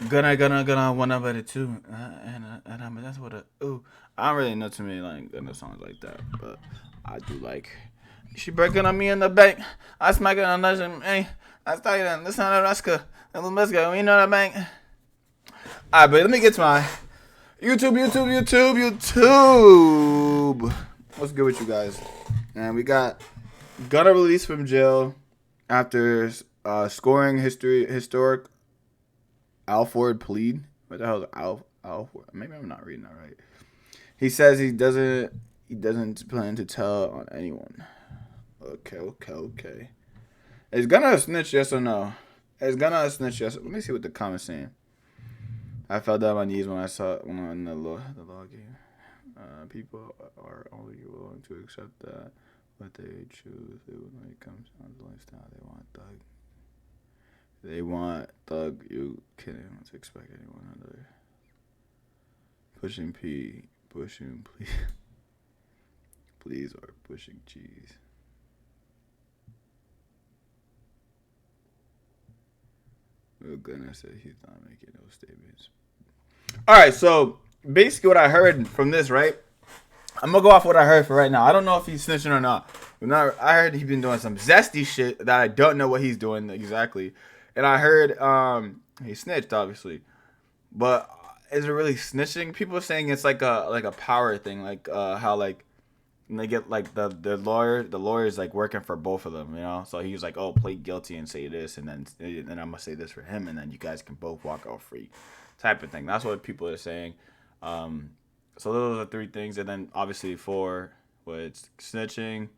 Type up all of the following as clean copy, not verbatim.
Gonna one up at it too. And I mean that's what ooh. I don't really know too many like Gunna songs like that, but I do like. She breaking on me in the bank. I smack it on the hey. I started on this on the Alaska. And let's go. You know the bank. Alright, but let me get to my YouTube. What's good with you guys? And we got Gunna released from jail after scoring historic Alford plead. What the hell is Alford? Maybe I'm not reading that right. He says he doesn't plan to tell on anyone. Okay. Is Gunna a snitch? Yes or no? Is Gunna a snitch? Yes. Let me see what the comments saying. I fell down on my knees when I saw when the law game. People are only willing to accept that what they choose. When it comes down to lifestyle, they want thug. They want thug. You kidding? Let's expect anyone other. Pushing please, or pushing cheese. We're gonna say he's not making no statements. All right, so basically what I heard from this, right? I'm gonna go off what I heard for right now. I don't know if he's snitching or not. I heard he's been doing some zesty shit that I don't know what he's doing exactly. And I heard he snitched, obviously. But is it really snitching? People are saying it's like a power thing, like how like when they get like the lawyer's like working for both of them, you know. So he was like, oh, plead guilty and say this, and then I'm gonna say this for him, and then you guys can both walk out free, type of thing. That's what people are saying. So those are three things, and then obviously four, it's snitching,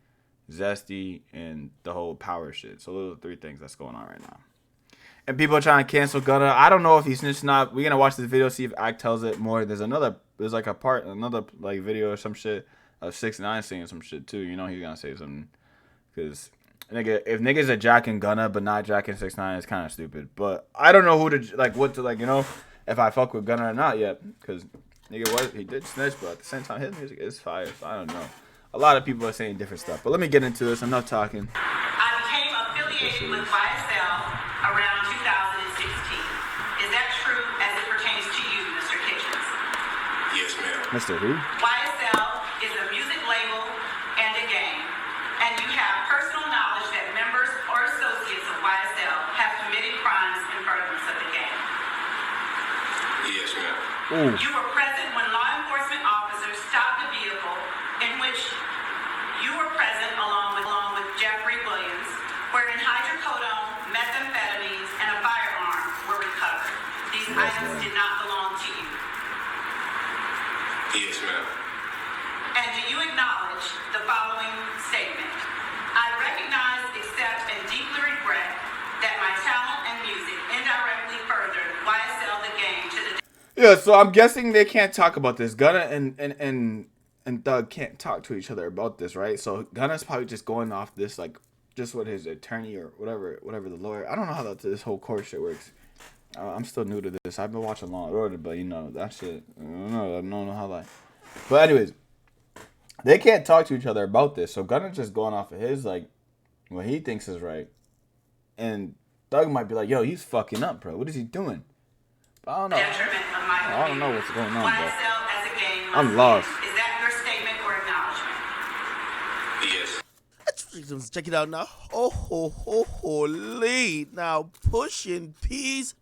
zesty, and the whole power shit. So those are three things that's going on right now. And people are trying to cancel Gunna. I don't know if he snitched or not. We're gonna watch this video, see if Act tells it more. There's like another like video or some shit of 6ix9ine saying some shit too. You know he's gonna say something, because if niggas are jacking Gunna but not jacking 6ix9ine, it's kind of stupid. But I don't know if I fuck with Gunna or not yet, because he did snitch, but at the same time his music is fire. So I don't know. A lot of people are saying different stuff. But let me get into this. Enough talking. I became affiliated with YSL around 2016. Is that true as it pertains to you, Mr. Kitchens? Yes, ma'am. Mr. Who? YSL is a music label and a gang, and you have personal knowledge that members or associates of YSL have committed crimes in furtherance of the gang. Yes, ma'am. Ooh. You were present when law enforcement officers stopped the vehicle in which you were present along with Jeffrey Williams, wherein hydrocodone, methamphetamines, and a firearm were recovered. These items did not belong to you. Yes, ma'am. And do you acknowledge the following statement? I recognize, accept, and deeply regret that my talent and music indirectly furthered YSL the gang to the... Yeah, so I'm guessing they can't talk about this. Gunna and Thug can't talk to each other about this, right? So Gunna's probably just going off this, like, just what his attorney or whatever the lawyer. I don't know how this whole court shit works. I'm still new to this. I've been watching Law and Order, but you know that shit. I don't know how that. But anyways, they can't talk to each other about this. So Gunna's just going off of his, like, what he thinks is right, and Thug might be like, "Yo, he's fucking up, bro. What is he doing?" But I don't know. I don't know what's going on, bro. I'm lost. Is that your statement or acknowledgement? Yes. Check it out now. Oh, holy. Now, pushing please,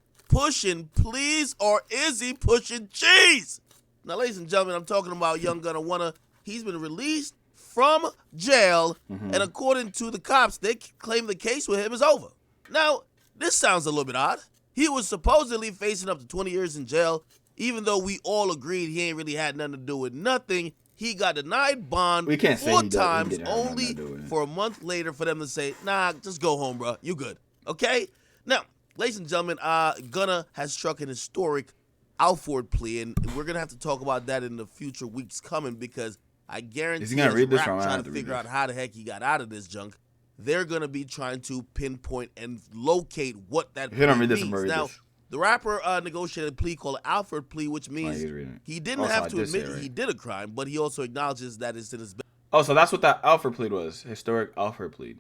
or is he pushing cheese? Now, ladies and gentlemen, I'm talking about Young Gunna. He's been released from jail, and according to the cops, they claim the case with him is over. Now, this sounds a little bit odd. He was supposedly facing up to 20 years in jail, even though we all agreed he ain't really had nothing to do with nothing. He got denied bond We can't say 4 he times, didn't have nothing only to do with it. for a month later for them to say, nah, just go home, bro. You good. Okay? Now, ladies and gentlemen, Gunna has struck an historic Alford plea, and we're going to have to talk about that in the future weeks coming, because I guarantee Is he gonna read this or am I trying have to to read figure this? out how the heck he got out of this junk. They're going to be trying to pinpoint and locate what that If you don't plea read this, means. I'm gonna read Now, this. the rapper negotiated a plea called Alford plea, which means he's reading it. he didn't Also, I have to did say admit it right. he did a crime, but he also acknowledges that it's in his Oh, so that's what that Alford plead was. Historic Alford plead.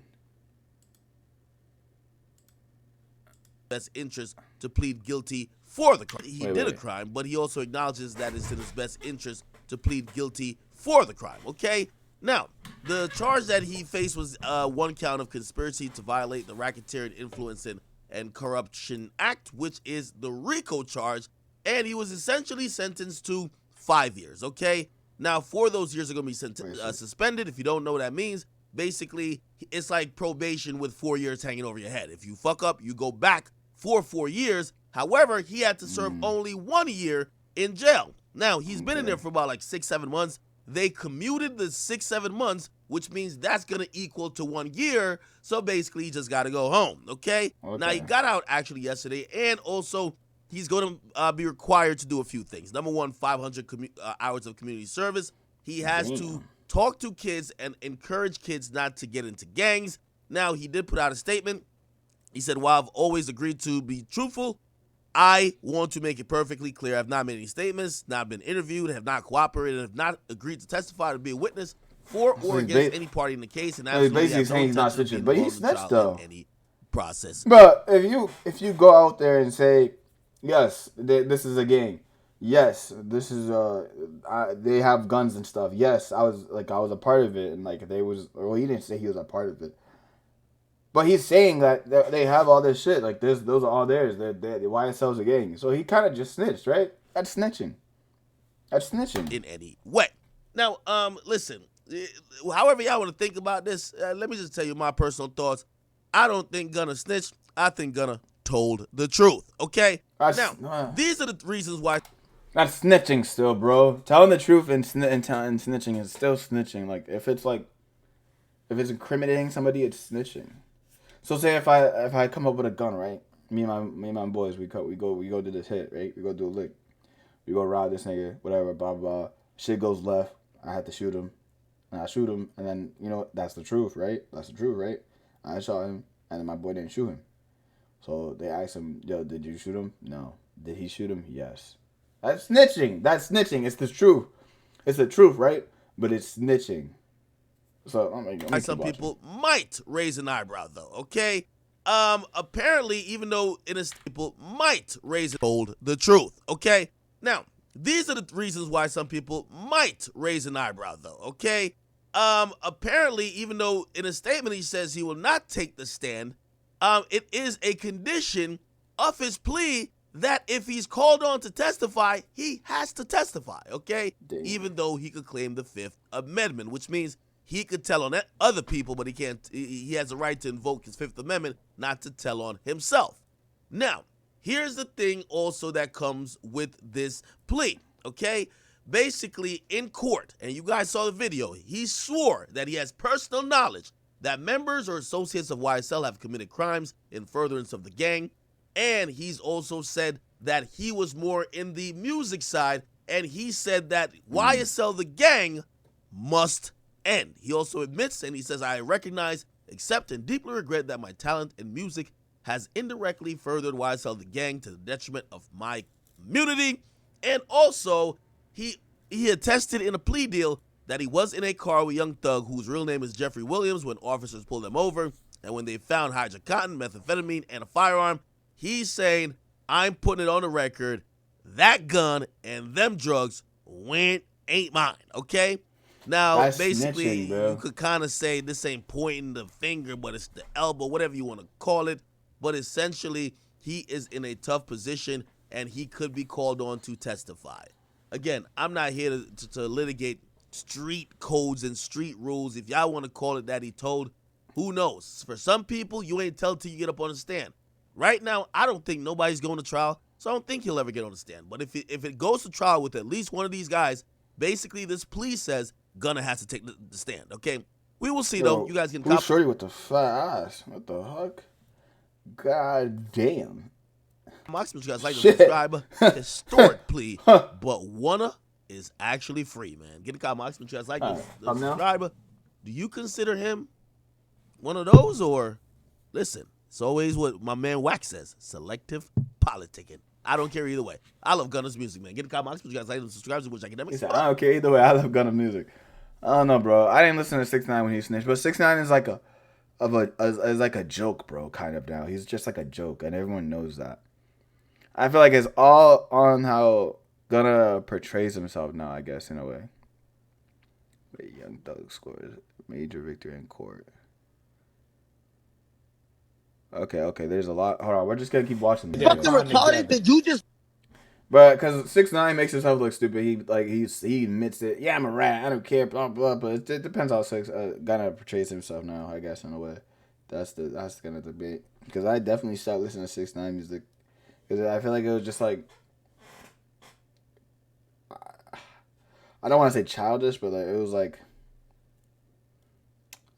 best interest to plead guilty for the crime. He Wait, did a wait. crime, but he also acknowledges that it's in his best interest to plead guilty for the crime, okay? Now, the charge that he faced was one count of conspiracy to violate the Racketeering Influence and Corruption Act, which is the RICO charge, and he was essentially sentenced to 5 years, okay? Now, 4 of those years are going to be suspended. If you don't know what that means, basically, it's like probation with 4 years hanging over your head. If you fuck up, you go back for 4 years. However, he had to serve only 1 year in jail. Now, he's been in there for about like 6-7 months. They commuted the 6-7 months, which means that's going to equal to 1 year. So basically, he just got to go home, okay? Now, he got out actually yesterday, and also he's going to be required to do a few things. Number one, 500 hours of community service. He has to talk to kids and encourage kids not to get into gangs. Now, he did put out a statement. He said, while I've always agreed to be truthful, I want to make it perfectly clear. I have not made any statements, not been interviewed, have not cooperated, and have not agreed to testify to be a witness for or against any party in the case. And He's basically saying he's not snitching, but he snitched though. Any process. But if you go out there and say, yes, this is a gang. Yes, this is they have guns and stuff. Yes, I was a part of it, and like they was. Well, he didn't say he was a part of it. But he's saying that they have all this shit. Like, those are all theirs. The YSL's a gang. So he kind of just snitched, right? That's snitching. That's snitching. In any way. Now, listen. However y'all want to think about this, let me just tell you my personal thoughts. I don't think Gunna snitched. I think Gunna told the truth, okay? Now, these are the reasons why. That's snitching still, bro. Telling the truth and snitching is still snitching. Like, if it's incriminating somebody, it's snitching. So say if I come up with a gun, right? Me and my boys, we go do this hit, right? We go do a lick. We go rob this nigga, whatever, blah blah. Shit goes left. I had to shoot him, and I shoot him, and then that's the truth, right? That's the truth, right? I shot him, and then my boy didn't shoot him. So they asked him, "Yo, did you shoot him?" No. Did he shoot him? Yes. That's snitching. That's snitching. It's the truth. It's the truth, right? But it's snitching. So some people might raise an eyebrow, though. Okay. Apparently, even though people might told the truth. Okay. Now, these are the reasons why some people might raise an eyebrow, though. Okay. Apparently, even though in a statement he says he will not take the stand, it is a condition of his plea that if he's called on to testify, he has to testify. Okay. Damn. Even though he could claim the Fifth Amendment, which means he could tell on other people, but he can't. He has a right to invoke his Fifth Amendment, not to tell on himself. Now, here's the thing also that comes with this plea, okay? Basically, in court, and you guys saw the video, he swore that he has personal knowledge that members or associates of YSL have committed crimes in furtherance of the gang, and he's also said that he was more in the music side, and he said that YSL, the gang, must end. He also admits, and he says, I recognize, accept, and deeply regret that my talent in music has indirectly furthered YSL the gang to the detriment of my community. And also, he attested in a plea deal that he was in a car with Young Thug, whose real name is Jeffrey Williams, when officers pulled him over. And when they found hydrocotton, methamphetamine, and a firearm, he's saying, I'm putting it on the record, that gun and them drugs ain't mine, okay? Now, that's basically, snitching, you could kind of say this ain't pointing the finger, but it's the elbow, whatever you want to call it. But essentially, he is in a tough position, and he could be called on to testify. Again, I'm not here to litigate street codes and street rules. If y'all want to call it that he told, who knows? For some people, you ain't tell till you get up on the stand. Right now, I don't think nobody's going to trial, so I don't think he'll ever get on the stand. But if it goes to trial with at least one of these guys, basically this plea says Gunna has to take the stand, okay? We will see, though. You guys can who's shorty with the fat ass? What the heck? God damn. You guys like to subscribe. Historic plea, but Wanna is actually free, man. Get the comment. You guys like to subscribe. Do you consider him one of those, or listen? It's always what my man Wax says: selective politicking. I don't care either way. I love Gunna's music, man. Get the comment. You guys like to subscribe to Which Academics. I don't care either way. I love Gunna music. I don't know, bro. I didn't listen to 6ix9ine when he snitched, but 6ix9ine is like a joke, bro. Kind of now. He's just like a joke, and everyone knows that. I feel like it's all on how Gunna portrays himself now, I guess, in a way. Wait, Young Thug scores major victory in court. Okay, there's a lot. Hold on, we're just gonna keep watching this. Fucking retarded. Did you just? But because 6ix9ine makes himself look stupid, he admits it. Yeah, I'm a rat. I don't care. Blah blah. But it depends how Gunna portrays himself now, I guess, in a way. That's kind of debate. Because I definitely stopped listening to 6ix9ine music because I feel like it was just like, I don't want to say childish, but like it was like,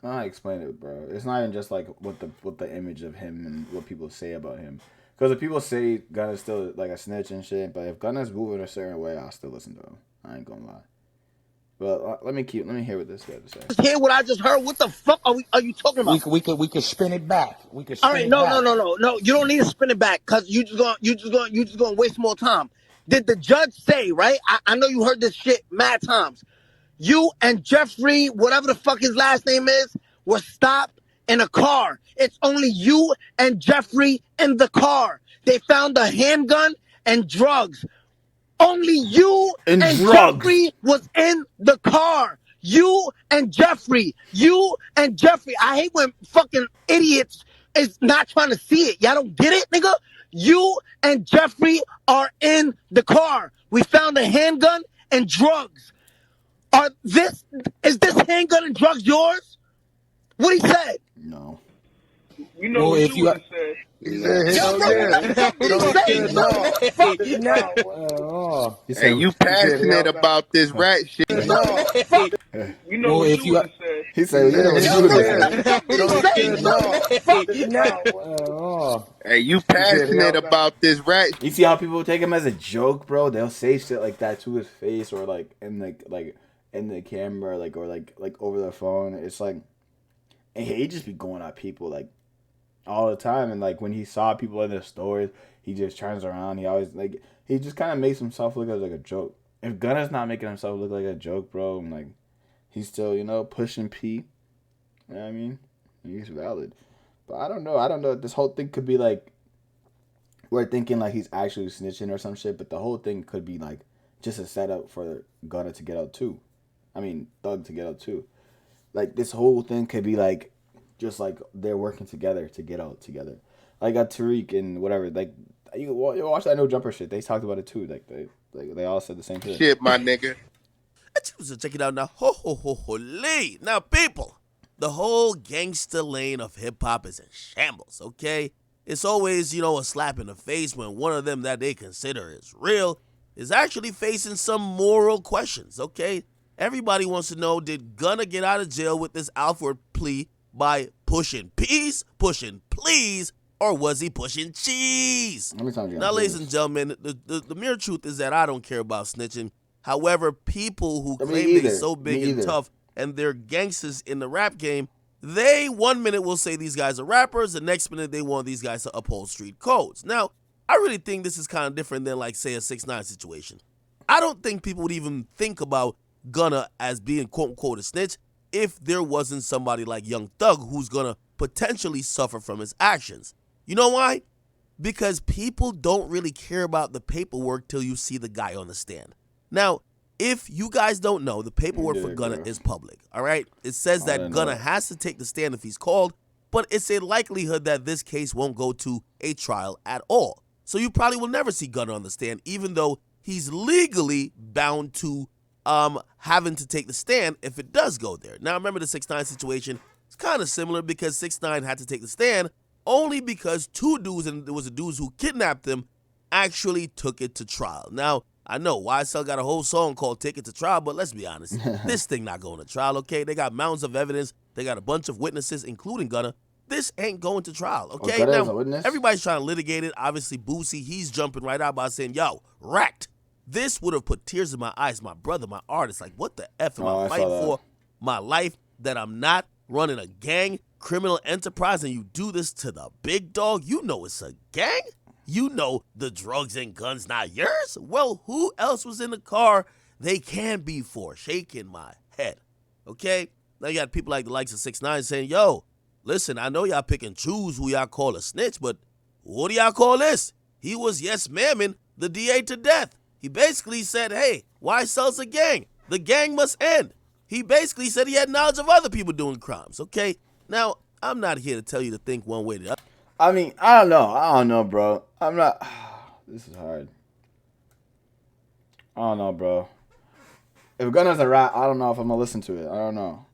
I don't know how to explain it, bro. It's not even just like what the image of him and what people say about him. Because if people say Gunna's still like a snitch and shit, but if Gunna's moving a certain way, I'll still listen to him. I ain't gonna lie. But let me hear what this guy has to say. Just hear what I just heard. What the fuck are you talking about? We could spin it back. We could All spin right, it no. back. You don't need to spin it back because you just gonna waste more time. Did the judge say, right? I know you heard this shit mad times. You and Jeffrey, whatever the fuck his last name is, were stopped in a car. It's only you and Jeffrey in the car. They found a handgun and drugs. Only you And and drugs. Jeffrey was in the car. You and Jeffrey. You and Jeffrey. I hate when fucking idiots is not trying to see it. Y'all don't get it, nigga? You and Jeffrey are in the car. We found a handgun and drugs. Is this handgun and drugs yours? What he said? No. You know Well, what if you you would have said. he Yo, bro, what the fuck did he say? He Hey, said, you passionate about this rat shit. You know Well, what if you you would have said. he said, you know what Yo, you would bro, have what the fuck did he say? Hey, you passionate about this rat shit. You see how people take him as a joke, bro? They'll say shit like that to his face or like in the camera, or over the phone. It's like, and he just be going at people like all the time. And like when he saw people in the stores, he just turns around. He just kind of makes himself look like a joke. If Gunna's not making himself look like a joke, bro, I'm like, he's still pushing P. You know what I mean? He's valid, but I don't know. This whole thing could be like, we're thinking like he's actually snitching or some shit, but the whole thing could be like just a setup for Gunna to get out too. I mean, Thug to get out too. Like this whole thing could be like, just like they're working together to get out together. Like Tariq and whatever. Like you watch that No Jumper shit. They talked about it too. Like they all said the same thing. Shit, my nigga. So check it out now. Ho-ho-ho-ho-lee. Now, people, the whole gangster lane of hip-hop is in shambles, okay? It's always, a slap in the face when one of them that they consider is real is actually facing some moral questions, okay? Everybody wants to know, did Gunna get out of jail with this Alford plea by pushing peace, pushing please, or was he pushing cheese? Now, ladies and gentlemen, the mere truth is that I don't care about snitching. However, people who claim they're so big and tough and they're gangsters in the rap game, they 1 minute will say these guys are rappers, the next minute they want these guys to uphold street codes. Now, I really think this is kind of different than, like, say, a 6ix9ine situation. I don't think people would even think about Gunna as being quote-unquote a snitch if there wasn't somebody like Young Thug who's going to potentially suffer from his actions. You know why? Because people don't really care about the paperwork till you see the guy on the stand. Now, if you guys don't know, the paperwork for Gunna is public, all right? It says that Gunna has to take the stand if he's called, but it's a likelihood that this case won't go to a trial at all. So you probably will never see Gunna on the stand, even though he's legally bound to having to take the stand if it does go there. Now, remember the 6ix9ine situation? It's kind of similar because 6ix9ine had to take the stand only because two dudes, and there was a dudes who kidnapped him, actually took it to trial. Now, I know YSL got a whole song called Take It to Trial, but let's be honest. This thing not going to trial, okay? They got mountains of evidence. They got a bunch of witnesses, including Gunna. This ain't going to trial, okay? Now, everybody's trying to litigate it. Obviously, Boosie, he's jumping right out by saying, yo, wrecked. This would have put tears in my eyes. My brother, my artist, like, what the F am I fighting for? My life, that I'm not running a gang, criminal enterprise, and you do this to the big dog? You know it's a gang? You know the drugs and guns not yours? Well, who else was in the car they can be for? Shaking my head, okay? Now you got people like the likes of 6ix9ine saying, yo, listen, I know y'all pick and choose who y'all call a snitch, but what do y'all call this? He was yes ma'aming the DA to death. He basically said, hey, why sells a gang? The gang must end. He basically said he had knowledge of other people doing crimes, okay? Now, I'm not here to tell you to think one way or the other. I mean, I don't know, bro. I'm not. This is hard. I don't know, bro. If Gunna's a rat, I don't know if I'm gonna listen to it. I don't know.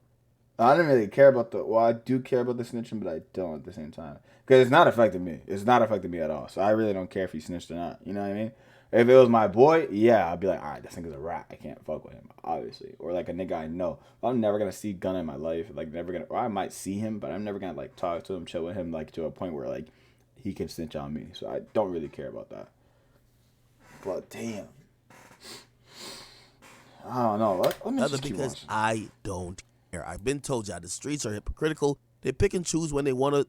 I didn't really care about I do care about the snitching, but I don't at the same time. Because it's not affecting me. It's not affecting me at all. So I really don't care if he snitched or not. You know what I mean? If it was my boy, yeah, I'd be like, all right, this nigga's a rat. I can't fuck with him, obviously. Or like a nigga I know. I'm never gonna see Gunna in my life. Like never gonna. Or I might see him, but I'm never gonna like talk to him, chill with him, like to a point where like he can snitch on me. So I don't really care about that. But damn. I don't know. Let me just keep because watching. I don't care. I've been told y'all the streets are hypocritical. They pick and choose when they wanna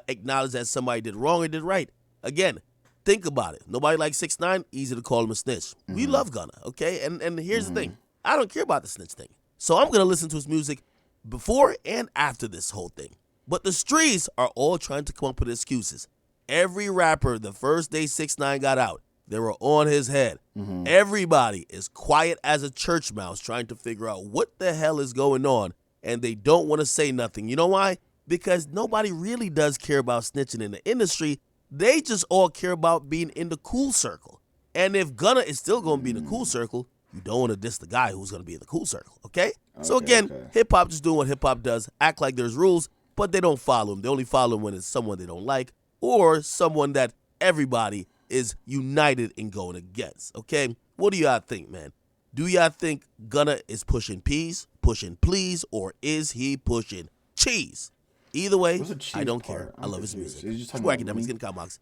acknowledge that somebody did wrong or did right. Again, think about it. Nobody likes 6ix9ine. Easy to call him a snitch. We love Gunna, okay? And here's the thing. I don't care about the snitch thing. So I'm gonna listen to his music before and after this whole thing. But the streets are all trying to come up with excuses. Every rapper, the first day 6ix9ine got out, they were on his head. Everybody is quiet as a church mouse trying to figure out what the hell is going on, and they don't want to say nothing. You know why? Because nobody really does care about snitching in the industry. They just all care about being in the cool circle. And if Gunna is still going to be in the cool circle, you don't want to diss the guy who's going to be in the cool circle, okay? So again, hip-hop just doing what hip-hop does, act like there's rules, but they don't follow them. They only follow them when it's someone they don't like or someone that everybody is united in going against, okay? What do y'all think, man? Do y'all think Gunna is pushing peas, pushing please, or is he pushing cheese? Either way, I don't care. I love his music. Square Academics, getting Cowbox.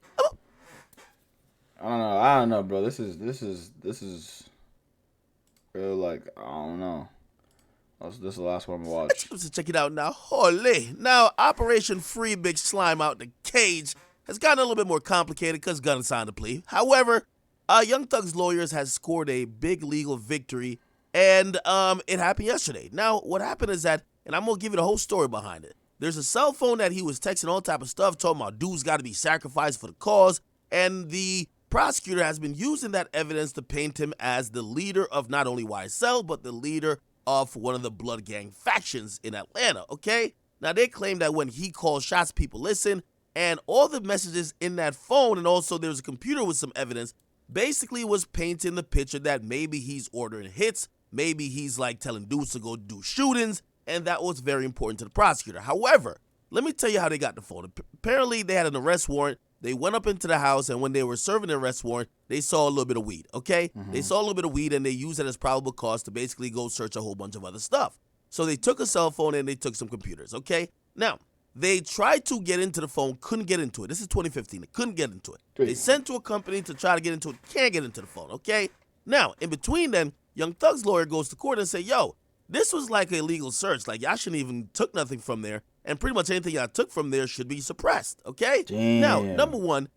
I don't know, bro. This is real, like, I don't know. This is the last one I'm gonna watch. Let's check it out now. Holy. Now, Operation Free Big Slime Out the Cage has gotten a little bit more complicated because Gunna signed a plea. However, Young Thug's lawyers has scored a big legal victory, and it happened yesterday. Now, what happened is that, and I'm going to give you the whole story behind it. There's a cell phone that he was texting all type of stuff, talking about dudes got to be sacrificed for the cause, and the prosecutor has been using that evidence to paint him as the leader of not only YSL, but the leader of one of the blood gang factions in Atlanta, okay? Now, they claim that when he calls shots, people listen, and all the messages in that phone, and also there's a computer with some evidence, basically was painting the picture that maybe he's ordering hits, maybe he's like telling dudes to go do shootings, and that was very important to the prosecutor. However, let me tell you how they got the phone. Apparently, they had an arrest warrant. They went up into the house, and when they were serving the arrest warrant, they saw a little bit of weed, okay? They saw a little bit of weed, and they used it as probable cause to basically go search a whole bunch of other stuff. So they took a cell phone, and they took some computers, okay? Now, they tried to get into the phone, couldn't get into it. This is 2015. They couldn't get into it. They sent to a company to try to get into it, can't get into the phone, okay? Now, in between then, Young Thug's lawyer goes to court and say, yo, this was like a legal search. Like, y'all shouldn't even took nothing from there, and pretty much anything y'all took from there should be suppressed, okay? Damn. Now, number one,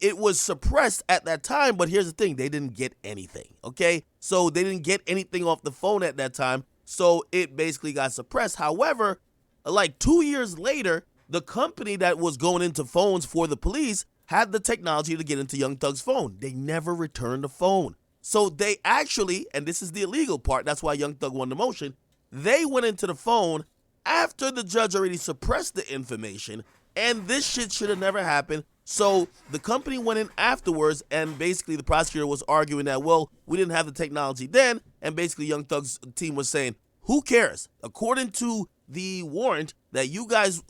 it was suppressed at that time, but here's the thing. They didn't get anything, okay? So they didn't get anything off the phone at that time, so it basically got suppressed. However, like 2 years later, the company that was going into phones for the police had the technology to get into Young Thug's phone. They never returned the phone. So they actually, and this is the illegal part, that's why Young Thug won the motion, they went into the phone after the judge already suppressed the information, and this shit should have never happened. So the company went in afterwards, and basically the prosecutor was arguing that, well, we didn't have the technology then, and basically Young Thug's team was saying, who cares? According to the warrant that you guys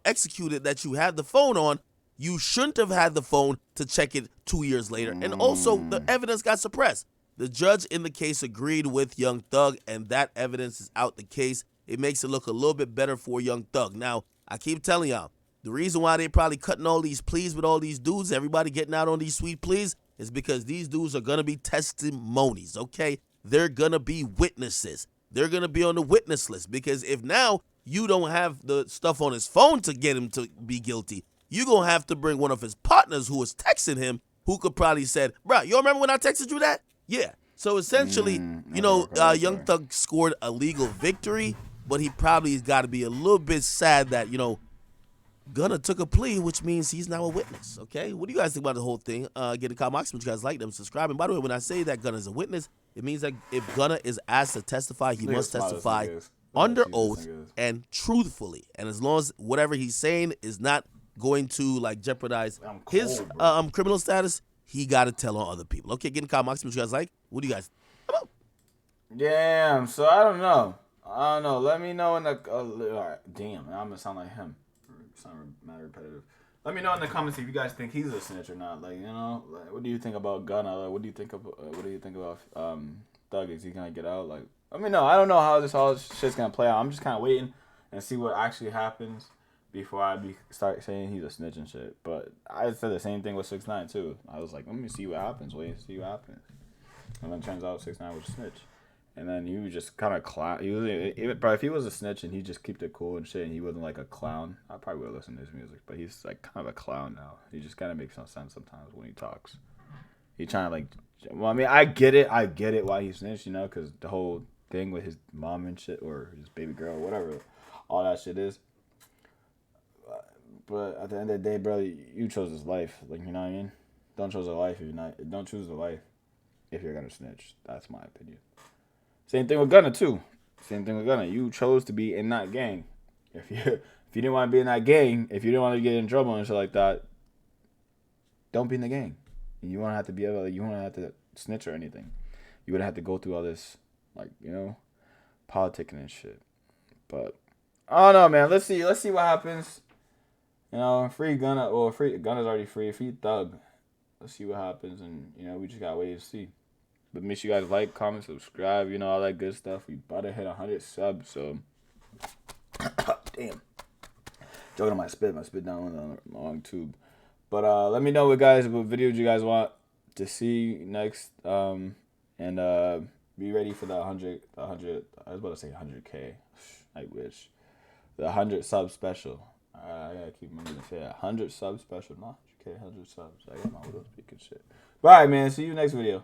executed that you had the phone on, you shouldn't have had the phone to check it 2 years later. And also, the evidence got suppressed. The judge in the case agreed with Young Thug, and that evidence is out the case. It makes it look a little bit better for Young Thug. Now, I keep telling y'all, the reason why they probably cutting all these pleas with all these dudes, everybody getting out on these sweet pleas, is because these dudes are going to be testimonies, okay? They're going to be witnesses. They're going to be on the witness list, because if now you don't have the stuff on his phone to get him to be guilty, you're going to have to bring one of his partners who was texting him, who could probably said, bro, you remember when I texted you that? Yeah. So essentially, Young Thug scored a legal victory, but he probably has got to be a little bit sad that, Gunna took a plea, which means he's now a witness. Okay, what do you guys think about the whole thing? Get a comment, what you guys like them, subscribe. And by the way, when I say that Gunna is a witness, it means that if Gunna is asked to testify, he must testify under oath and truthfully. And as long as whatever he's saying is not going to like jeopardize his criminal status, he got to tell on other people. Okay, get in comment, what you guys like. What do you guys? Damn. So I don't know. Let me know in the. All right, damn. I'm gonna sound like him. Sound mad repetitive. Let me know in the comments if you guys think he's a snitch or not. Like, you know, like, what do you think about Gunna? Like, what do you think about Thug? Is he gonna get out? Like, let me know. I don't know how this all shit's gonna play out. I'm just kind of waiting and see what actually happens before I start saying he's a snitch and shit. But I said the same thing with 6ix9ine too. I was like, let me see what happens. Wait and see what happens. And then it turns out 6ix9ine was a snitch. And then he was just kind of clown. But if he was a snitch and he just kept it cool and shit, and he wasn't like a clown, I probably would listen to his music. But he's like kind of a clown now. He just kind of makes no sense sometimes when he talks. He trying to like, well, I mean, I get it why he snitched, you know, because the whole thing with his mom and shit, or his baby girl, or whatever, all that shit is. But at the end of the day, bro, you chose his life. Like, you know what I mean? Don't choose a life if you're not. Don't choose a life if you're gonna snitch. That's my opinion. Same thing with Gunna too. You chose to be in that gang. If you didn't want to be in that gang, if you didn't want to get in trouble and shit like that, don't be in the gang. You won't have to be able. You won't have to snitch or anything. You wouldn't have to go through all this, like, you know, politicking and shit. But I don't know, man. Let's see what happens. You know, free Gunna. Well, Gunna's already free. Free Thug. Let's see what happens, and you know, we just gotta wait to see. But make sure you guys like, comment, subscribe, you know, all that good stuff. We about to hit 100 subs, so damn. Joking on my spit down on the long tube. But let me know what videos you guys want to see next. And be ready for the 100. I was about to say 100K. I wish. The 100 sub special. I gotta keep remembering to say that. 100 sub special, not 100K, 100 subs. I got my little speaking shit. But alright, man. See you next video.